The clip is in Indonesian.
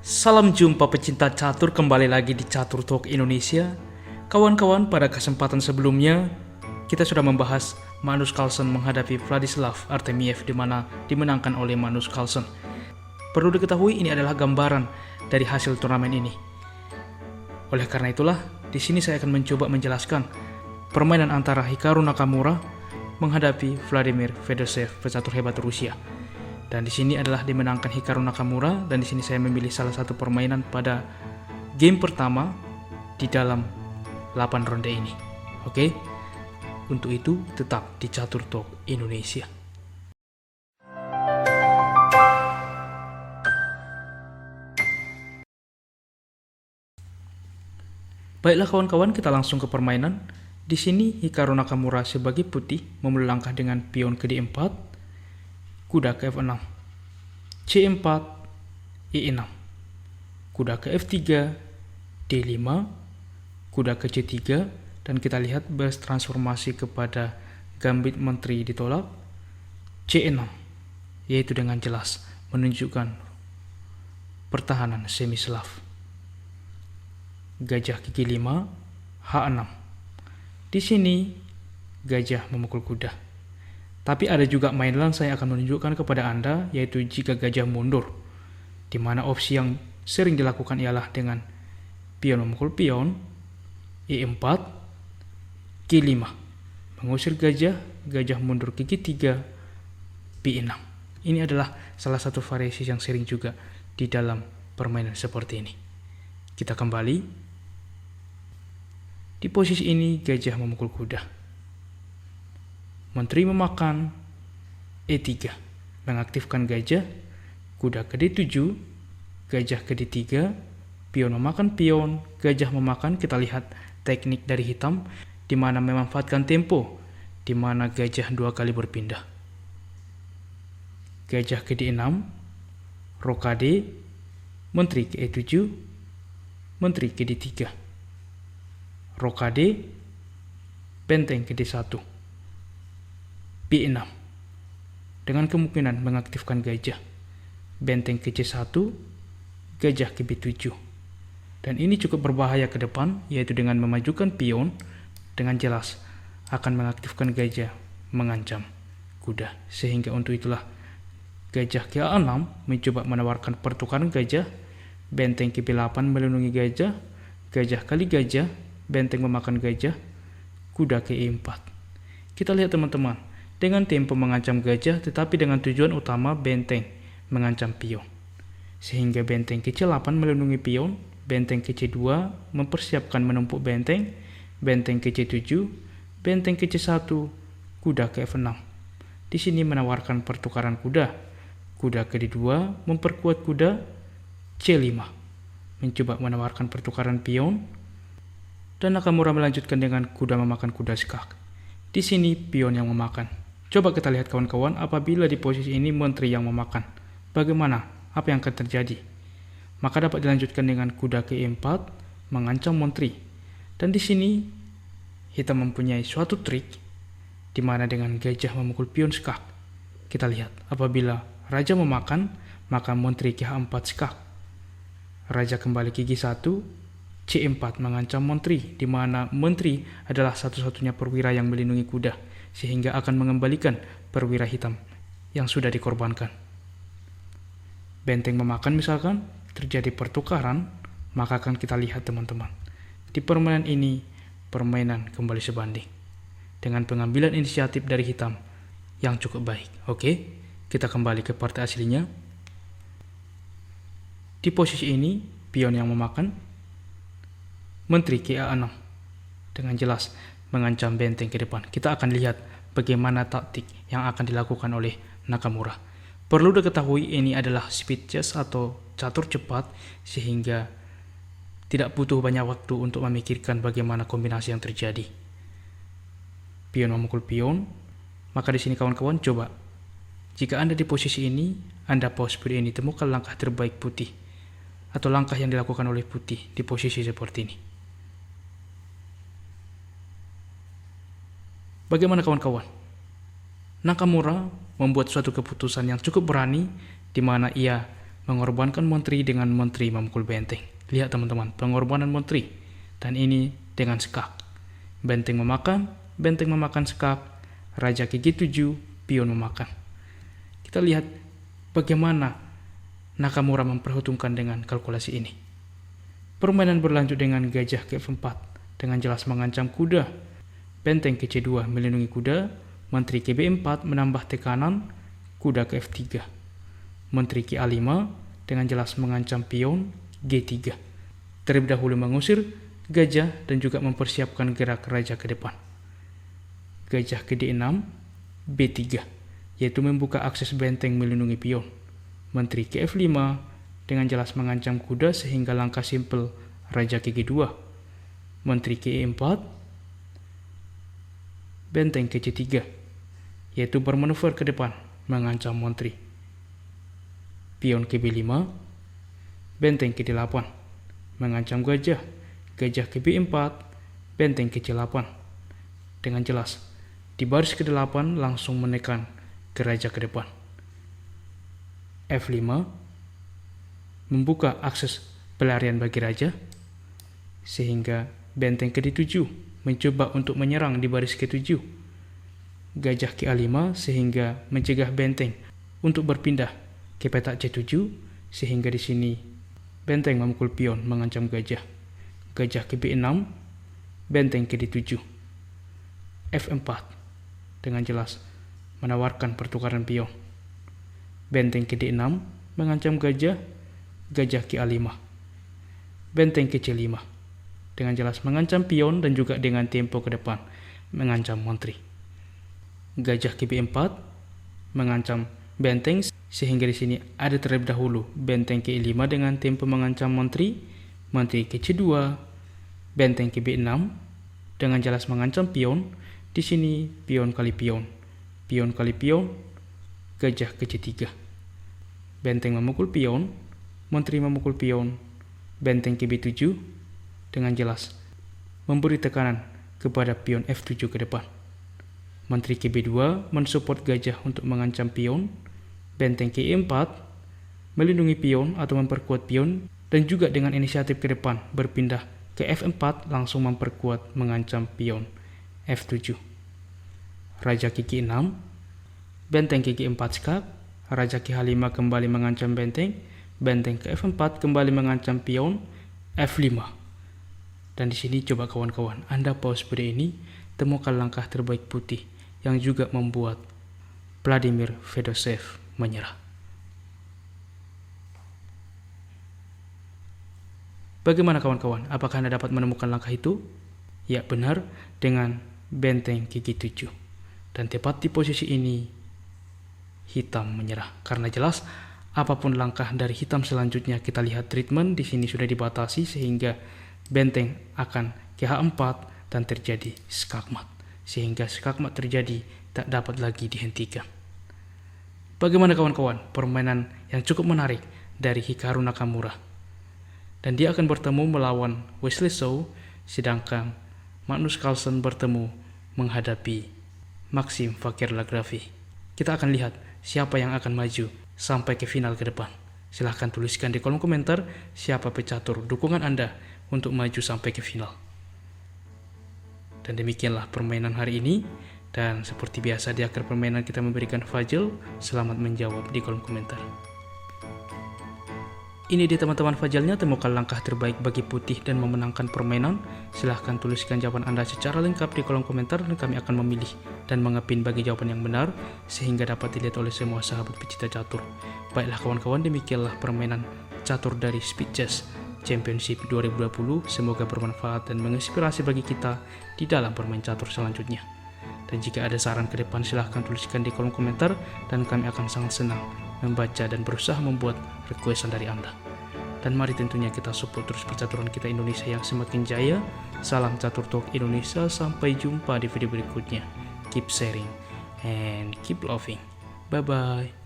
Salam jumpa pecinta catur, kembali lagi di Catur Talk Indonesia. Kawan-kawan, pada kesempatan sebelumnya kita sudah membahas Magnus Carlsen menghadapi Vladislav Artemiev, di mana dimenangkan oleh Magnus Carlsen. Perlu diketahui ini adalah gambaran dari hasil turnamen ini. Oleh karena itulah, di sini saya akan mencoba menjelaskan permainan antara Hikaru Nakamura menghadapi Vladimir Fedorcev, pecatur hebat Rusia. Dan di sini adalah dimenangkan Hikaru Nakamura, dan di sini saya memilih salah satu permainan pada game pertama di dalam 8 ronde ini. Oke? Untuk itu tetap di Catur Talk Indonesia. Baiklah kawan-kawan, kita langsung ke permainan. Di sini Hikaru Nakamura sebagai putih memulai langkah dengan pion ke D4, kuda ke F6, C4, E6, kuda ke F3, D5, kuda ke C3, dan kita lihat bertransformasi kepada gambit menteri ditolak, C6, yaitu dengan jelas menunjukkan pertahanan semi Slav. Gajah gigi 5, H6. Di sini gajah memukul kuda. Tapi ada juga mainan saya akan menunjukkan kepada Anda, yaitu jika gajah mundur, di mana opsi yang sering dilakukan ialah dengan pion memukul pion, E4, G5, mengusir gajah, gajah mundur gigi 3, B6. Ini adalah salah satu variasi yang sering juga di dalam permainan seperti ini. Kita kembali. Di posisi ini gajah memukul kuda. Menteri memakan, E3, mengaktifkan gajah, kuda ke D7, gajah ke D3, pion memakan pion, gajah memakan. Kita lihat teknik dari hitam, di mana memanfaatkan tempo, di mana gajah 2 kali berpindah. Gajah ke D6, rokade, menteri ke E7, menteri ke D3, rokade, benteng ke D1, B6, dengan kemungkinan mengaktifkan gajah, benteng ke C1, gajah ke B7. Dan ini cukup berbahaya ke depan, yaitu dengan memajukan pion, dengan jelas akan mengaktifkan gajah, mengancam kuda. Sehingga untuk itulah gajah ke A6 mencoba menawarkan pertukaran gajah, benteng ke B8 melindungi gajah, gajah kali gajah, benteng memakan gajah, kuda ke E4. Kita lihat teman-teman, dengan tempo mengancam gajah, tetapi dengan tujuan utama benteng mengancam pion. Sehingga benteng ke C8 melindungi pion, benteng ke C2 mempersiapkan menumpuk benteng, benteng ke C7, benteng ke C1, kuda ke F6. Di sini menawarkan pertukaran kuda, kuda ke D2 memperkuat kuda, C5 mencoba menawarkan pertukaran pion, dan Nakamura melanjutkan dengan kuda memakan kuda skak. Di sini pion yang memakan. Coba kita lihat kawan-kawan, apabila di posisi ini menteri yang memakan, bagaimana? Apa yang akan terjadi? Maka dapat dilanjutkan dengan kuda ke E4 mengancam menteri. Dan di sini hitam mempunyai suatu trik, di mana dengan gajah memukul pion skak. Kita lihat, apabila raja memakan, maka menteri ke H4 skak. Raja kembali ke G1, C4 mengancam menteri, di mana menteri adalah satu-satunya perwira yang melindungi kuda, sehingga akan mengembalikan perwira hitam yang sudah dikorbankan. Benteng memakan misalkan, terjadi pertukaran, maka akan kita lihat teman-teman. Di permainan ini, permainan kembali sebanding, dengan pengambilan inisiatif dari hitam yang cukup baik. Oke, kita kembali ke partai aslinya. Di posisi ini, pion yang memakan, menteri ke A6, dengan jelas mengancam benteng ke depan. Kita akan lihat bagaimana taktik yang akan dilakukan oleh Nakamura. Perlu diketahui ini adalah speed chess atau catur cepat, sehingga tidak butuh banyak waktu untuk memikirkan bagaimana kombinasi yang terjadi. Pion memukul pion, maka di sini kawan-kawan coba, jika Anda di posisi ini, Anda pause video ini, temukan langkah terbaik putih, atau langkah yang dilakukan oleh putih di posisi seperti ini. Bagaimana kawan-kawan? Nakamura membuat suatu keputusan yang cukup berani, di mana ia mengorbankan menteri dengan menteri memukul benteng. Lihat teman-teman, pengorbanan menteri. Dan ini dengan skak. Benteng memakan skak, raja gigi 7, pion memakan. Kita lihat bagaimana Nakamura memperhitungkan dengan kalkulasi ini. Permainan berlanjut dengan gajah ke F4 dengan jelas mengancam kuda. Benteng ke C2 melindungi kuda, menteri ke B4 menambah tekanan, kuda ke F3. Menteri ke A5 dengan jelas mengancam pion G3. Terlebih dahulu mengusir gajah dan juga mempersiapkan gerak raja ke depan. Gajah ke D6, B3, yaitu membuka akses benteng melindungi pion. Menteri ke F5 dengan jelas mengancam kuda sehingga langkah simpel raja ke G2. Menteri ke E4, benteng ke C3, yaitu bermanuver ke depan mengancam menteri. Pion ke B5, benteng ke D8 mengancam gajah. Gajah ke B4, benteng ke C8. Dengan jelas di baris ke-8 langsung menekan ke raja ke depan. F5 membuka akses pelarian bagi raja sehingga benteng ke D7 mencoba untuk menyerang di baris ke-7. Gajah ke A5 sehingga mencegah benteng untuk berpindah ke petak C7 sehingga di sini benteng memukul pion mengancam gajah. Gajah ke B6, benteng ke D7. F4 dengan jelas menawarkan pertukaran pion. Benteng ke D6 mengancam gajah, gajah ke A5. Benteng ke C5 dengan jelas mengancam pion dan juga dengan tempo ke depan mengancam menteri. Gajah ke B4 mengancam benteng sehingga di sini ada terlebih dahulu benteng ke E5 dengan tempo mengancam menteri, menteri ke C2, benteng ke B6 dengan jelas mengancam pion. Di sini pion kali pion, pion kali pion, gajah ke C3. Benteng memukul pion, menteri memukul pion, benteng ke B7 dengan jelas memberi tekanan kepada pion F7 ke depan. Menteri ke B2 mensupport gajah untuk mengancam pion, benteng ke E4 melindungi pion atau memperkuat pion dan juga dengan inisiatif ke depan berpindah ke F4 langsung memperkuat mengancam pion F7. Raja ke G6, benteng ke G4 skak, raja ke H5 kembali mengancam benteng, benteng ke F4 kembali mengancam pion F5. Dan di sini coba kawan-kawan, Anda pause video ini, temukan langkah terbaik putih yang juga membuat Vladimir Fedoseev menyerah. Bagaimana kawan-kawan? Apakah Anda dapat menemukan langkah itu? Ya benar, dengan benteng gigi 7. Dan tepat di posisi ini, hitam menyerah. Karena jelas, apapun langkah dari hitam selanjutnya, kita lihat treatment di sini sudah dibatasi sehingga benteng akan ke H4 dan terjadi skakmat. Sehingga skakmat terjadi tak dapat lagi dihentikan. Bagaimana kawan-kawan? Permainan yang cukup menarik dari Hikaru Nakamura. Dan dia akan bertemu melawan Wesley So, sedangkan Magnus Carlsen bertemu menghadapi Maxim Fakir-Lagravi. Kita akan lihat siapa yang akan maju sampai ke final ke depan. Silahkan tuliskan di kolom komentar siapa pecatur dukungan Anda untuk maju sampai ke final. Dan demikianlah permainan hari ini. Dan seperti biasa di akhir permainan kita memberikan fajil. Selamat menjawab di kolom komentar. Ini dia teman-teman fajilnya, temukan langkah terbaik bagi putih dan memenangkan permainan. Silahkan tuliskan jawaban Anda secara lengkap di kolom komentar dan kami akan memilih dan mengepin bagi jawaban yang benar sehingga dapat dilihat oleh semua sahabat pecinta catur. Baiklah kawan-kawan, demikianlah permainan catur dari Speed Chess Championship 2020. Semoga bermanfaat dan menginspirasi bagi kita di dalam bermain catur selanjutnya. Dan jika ada saran ke depan silahkan tuliskan di kolom komentar dan kami akan sangat senang membaca dan berusaha membuat requestan dari Anda. Dan mari tentunya kita support terus percaturan kita Indonesia yang semakin jaya. Salam Catur Talk Indonesia, sampai jumpa di video berikutnya. Keep sharing and keep loving. Bye bye.